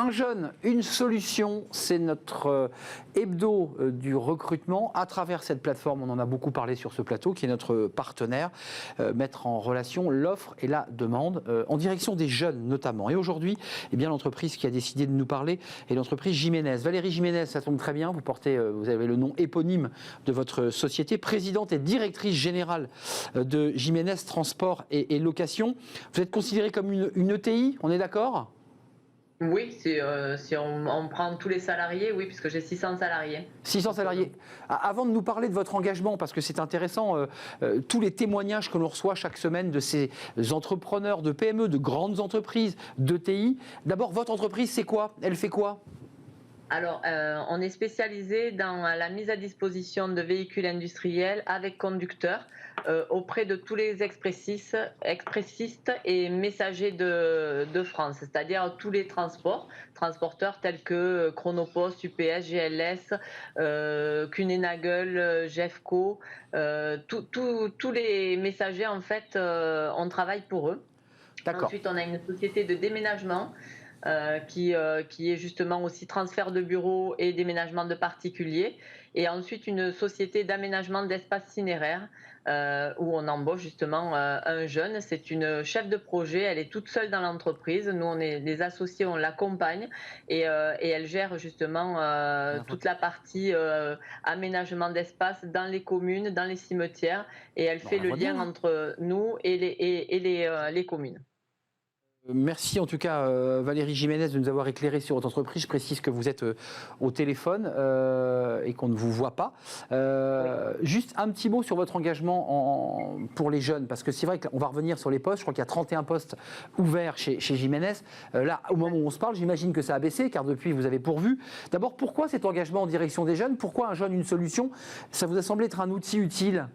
Un jeune, une solution, c'est notre hebdo du recrutement à travers cette plateforme. On en a beaucoup parlé sur ce plateau, qui est notre partenaire, mettre en relation l'offre et la demande en direction des jeunes notamment. Et aujourd'hui, eh bien, l'entreprise qui a décidé de nous parler est l'entreprise Jiménez. Valérie Jiménez, ça tombe très bien, vous avez le nom éponyme de votre société, présidente et directrice générale de Jiménez Transport et Location. Vous êtes considérée comme une ETI, on est d'accord ? Oui, si on prend tous les salariés, oui, puisque j'ai 600 salariés. 600 salariés. Avant de nous parler de votre engagement, parce que c'est intéressant, tous les témoignages que l'on reçoit chaque semaine de ces entrepreneurs de PME, de grandes entreprises, d'ETI. D'abord, votre entreprise, c'est quoi? Elle fait quoi? Alors, on est spécialisé dans la mise à disposition de véhicules industriels avec conducteurs auprès de tous les expressistes et messagers de France, c'est-à-dire tous les transporteurs tels que Chronopost, UPS, GLS, Kuehne+Nagel, Jeffco, tous les messagers, en fait, on travaille pour eux. D'accord. Ensuite, on a une société de déménagement qui est justement aussi transfert de bureaux et déménagement de particuliers. Et ensuite, une société d'aménagement d'espaces cinéraires où on embauche justement un jeune. C'est une chef de projet, elle est toute seule dans l'entreprise. Nous, on est des associés, on l'accompagne et elle gère justement toute la partie aménagement d'espace dans les communes, dans les cimetières. Et elle fait le lien entre nous et les communes. Merci en tout cas Valérie Jiménez de nous avoir éclairé sur votre entreprise. Je précise que vous êtes au téléphone et qu'on ne vous voit pas. Oui. Juste un petit mot sur votre engagement pour les jeunes, parce que c'est vrai qu'on va revenir sur les postes. Je crois qu'il y a 31 postes ouverts chez Jiménez. Là, au moment où on se parle, j'imagine que ça a baissé, car depuis vous avez pourvu. D'abord, pourquoi cet engagement en direction des jeunes? Pourquoi un jeune, une solution? Ça vous a semblé être un outil utile?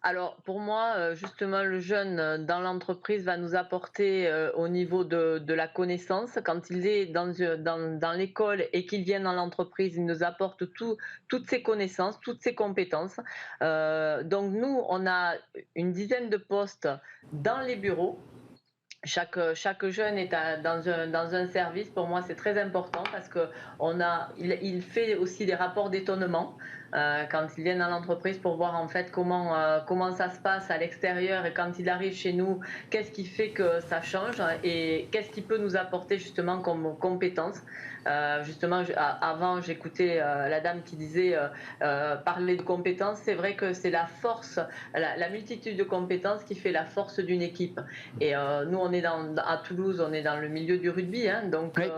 Alors pour moi, justement, le jeune dans l'entreprise va nous apporter au niveau de la connaissance. Quand il est dans l'école et qu'il vient dans l'entreprise, il nous apporte toutes ses connaissances, toutes ses compétences. Donc nous, on a une dizaine de postes dans les bureaux. Chaque jeune est dans un service. Pour moi, c'est très important parce que il fait aussi des rapports d'étonnement quand il vient dans l'entreprise pour voir en fait comment ça se passe à l'extérieur, et quand il arrive chez nous, qu'est-ce qui fait que ça change et qu'est-ce qui peut nous apporter justement comme compétences. Justement, avant, j'écoutais la dame qui disait parler de compétences. C'est vrai que c'est la force, la multitude de compétences qui fait la force d'une équipe. Et nous, on est à Toulouse, on est dans le milieu du rugby, hein, donc oui.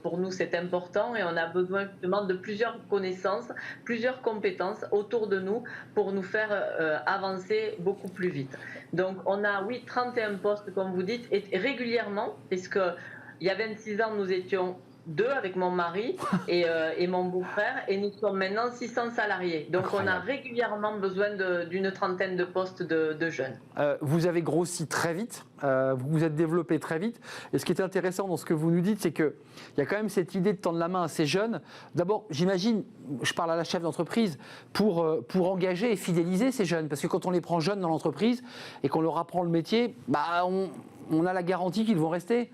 Pour nous, c'est important et on a besoin justement de plusieurs connaissances, plusieurs compétences autour de nous pour nous faire avancer beaucoup plus vite. Donc, on a, oui, 31 postes, comme vous dites, et régulièrement, puisque il y a 26 ans, nous étions 2 avec mon mari et mon beau-frère, et nous sommes maintenant 600 salariés. Donc incroyable. On a régulièrement besoin d'une trentaine de postes de jeunes. Vous avez grossi très vite, vous vous êtes développé très vite, et ce qui est intéressant dans ce que vous nous dites, c'est qu'il y a quand même cette idée de tendre la main à ces jeunes. D'abord, j'imagine, je parle à la chef d'entreprise, pour engager et fidéliser ces jeunes, parce que quand on les prend jeunes dans l'entreprise et qu'on leur apprend le métier, bah, on a la garantie qu'ils vont rester.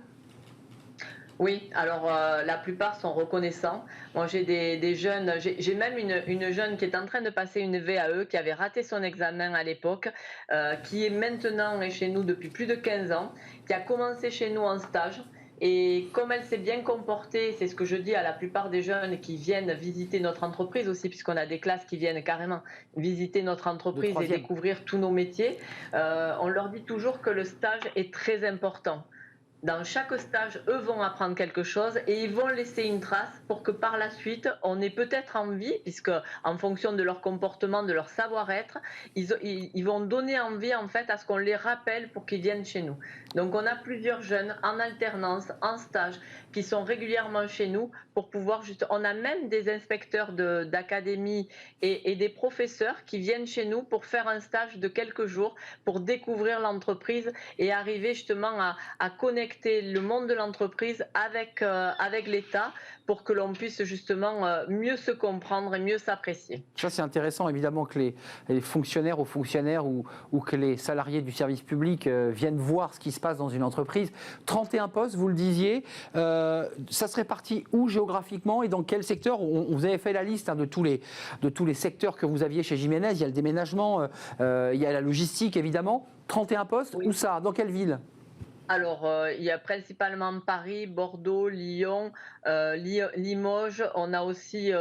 Oui, alors la plupart sont reconnaissants. Moi, j'ai des jeunes, j'ai même une jeune qui est en train de passer une VAE, qui avait raté son examen à l'époque, qui est maintenant chez nous depuis plus de 15 ans, qui a commencé chez nous en stage. Et comme elle s'est bien comportée, c'est ce que je dis à la plupart des jeunes qui viennent visiter notre entreprise aussi, puisqu'on a des classes qui viennent carrément visiter notre entreprise et découvrir tous nos métiers, on leur dit toujours que le stage est très important. Dans chaque stage, eux vont apprendre quelque chose et ils vont laisser une trace pour que par la suite, on ait peut-être envie, puisque en fonction de leur comportement, de leur savoir-être, ils vont donner envie en fait à ce qu'on les rappelle pour qu'ils viennent chez nous. Donc on a plusieurs jeunes en alternance, en stage, qui sont régulièrement chez nous pour pouvoir juste... On a même des inspecteurs d'académie et des professeurs qui viennent chez nous pour faire un stage de quelques jours, pour découvrir l'entreprise et arriver justement à connecter connecter le monde de l'entreprise avec l'État pour que l'on puisse justement mieux se comprendre et mieux s'apprécier. Ça, c'est intéressant, évidemment, que les fonctionnaires ou que les salariés du service public viennent voir ce qui se passe dans une entreprise. 31 postes, vous le disiez, ça se répartit où géographiquement et dans quel secteur? Vous avez fait la liste de tous les secteurs que vous aviez chez Jiménez. Il y a le déménagement, il y a la logistique, évidemment. 31 postes, Oui. où ça? Dans quelle ville? Alors, il y a principalement Paris, Bordeaux, Lyon, Limoges. On a aussi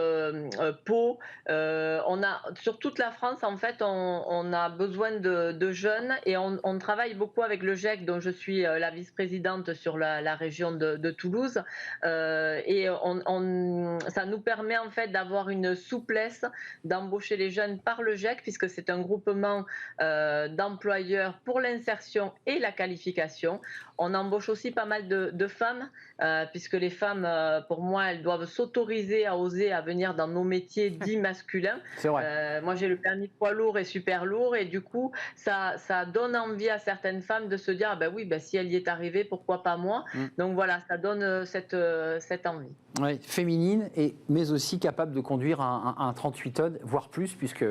Pau. On a sur toute la France, en fait, on a besoin de jeunes et on travaille beaucoup avec le GIEC, dont je suis la vice-présidente sur la région de Toulouse. Et ça nous permet en fait d'avoir une souplesse d'embaucher les jeunes par le GIEC, puisque c'est un groupement d'employeurs pour l'insertion et la qualification. On embauche aussi pas mal de femmes, puisque les femmes, pour moi, elles doivent s'autoriser à oser à venir dans nos métiers dits masculins. C'est vrai. Moi, j'ai le permis poids lourd et super lourd, et du coup, ça donne envie à certaines femmes de se dire, ah ben oui, ben si elle y est arrivée, pourquoi pas moi? Donc voilà, ça donne cette envie. Ouais, féminine, mais aussi capable de conduire un 38 tonnes, voire plus, puisque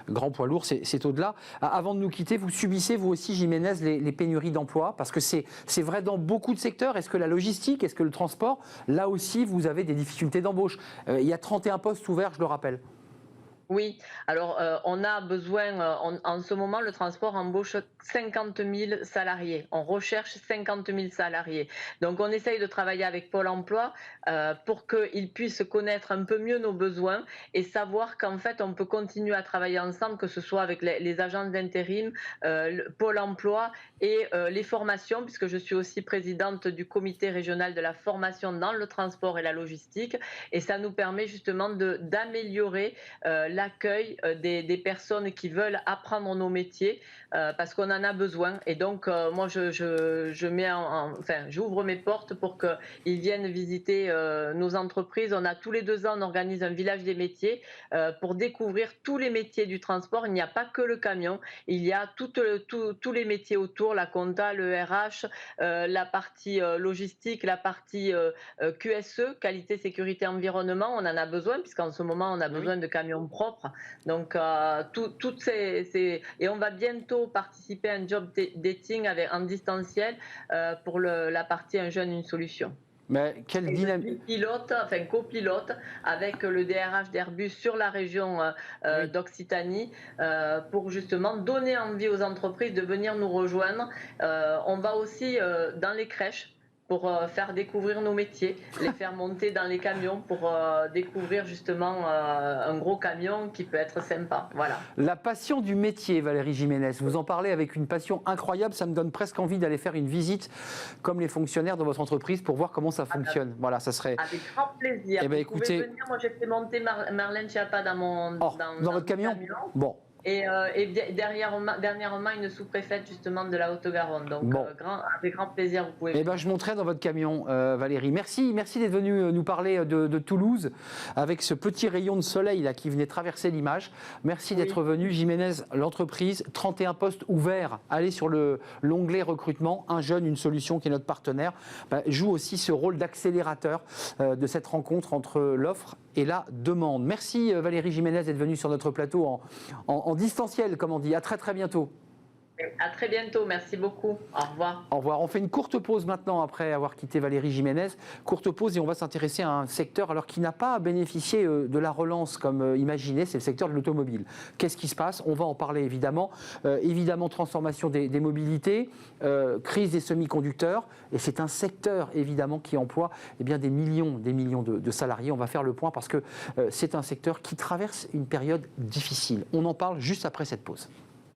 grand poids lourd, c'est au-delà. Avant de nous quitter, vous subissez, vous aussi, Jiménez, les pénuries d'emploi, parce que c'est vrai dans beaucoup de secteurs. Est-ce que la logistique, est-ce que le transport, là aussi, vous avez des difficultés d'embauche? Il y a 31 postes ouverts, je le rappelle. Oui, alors on a besoin, en ce moment, le transport embauche 50 000 salariés. On recherche 50 000 salariés. Donc on essaye de travailler avec Pôle emploi pour qu'ils puissent connaître un peu mieux nos besoins et savoir qu'en fait on peut continuer à travailler ensemble, que ce soit avec les agences d'intérim, Pôle emploi et les formations, puisque je suis aussi présidente du comité régional de la formation dans le transport et la logistique. Et ça nous permet justement d'améliorer l'accueil des personnes qui veulent apprendre nos métiers parce qu'on en a besoin. Et donc, moi, j'ouvre mes portes pour qu'ils viennent visiter nos entreprises. On a tous les 2 ans, on organise un village des métiers pour découvrir tous les métiers du transport. Il n'y a pas que le camion, il y a tous les métiers autour, la compta, le RH, la partie logistique, la partie QSE, qualité, sécurité, environnement. On en a besoin puisqu'en ce moment, on a besoin de camions propres. Donc, et on va bientôt participer à un job dating en distanciel pour la partie Un jeune, une solution. Mais quelle dynamique! Copilote avec le DRH d'Airbus sur la région d'Occitanie pour justement donner envie aux entreprises de venir nous rejoindre. On va aussi dans les crèches pour faire découvrir nos métiers, les faire monter dans les camions pour découvrir justement un gros camion qui peut être sympa. Voilà. La passion du métier, Valérie Jiménez, vous en parlez avec une passion incroyable, ça me donne presque envie d'aller faire une visite comme les fonctionnaires de votre entreprise pour voir comment ça fonctionne. Voilà, ça serait... Avec grand plaisir. Eh ben, vous pouvez venir, moi j'ai fait monter Marlène Schiappa dans votre camion. Bon. Et dernièrement, une sous-préfète justement de la Haute-Garonne. Donc, bon. Avec grand plaisir, vous pouvez. Eh ben, je monterai dans votre camion, Valérie. Merci d'être venue nous parler de Toulouse avec ce petit rayon de soleil là qui venait traverser l'image. Merci d'être venu, Jiménez, l'entreprise, 31 postes ouverts. Allez sur l'onglet recrutement, Un jeune, une solution qui est notre partenaire. Joue aussi ce rôle d'accélérateur de cette rencontre entre l'offre et la demande. Merci Valérie Jiménez d'être venue sur notre plateau en distanciel, comme on dit. À très bientôt. À très bientôt, merci beaucoup. Au revoir. Au revoir. On fait une courte pause maintenant après avoir quitté Valérie Jiménez. Courte pause et on va s'intéresser à un secteur alors qui n'a pas bénéficié de la relance comme imaginé, c'est le secteur de l'automobile. Qu'est-ce qui se passe? On va en parler évidemment. Évidemment, transformation des mobilités, crise des semi-conducteurs et c'est un secteur évidemment qui emploie des millions de salariés. On va faire le point parce que c'est un secteur qui traverse une période difficile. On en parle juste après cette pause.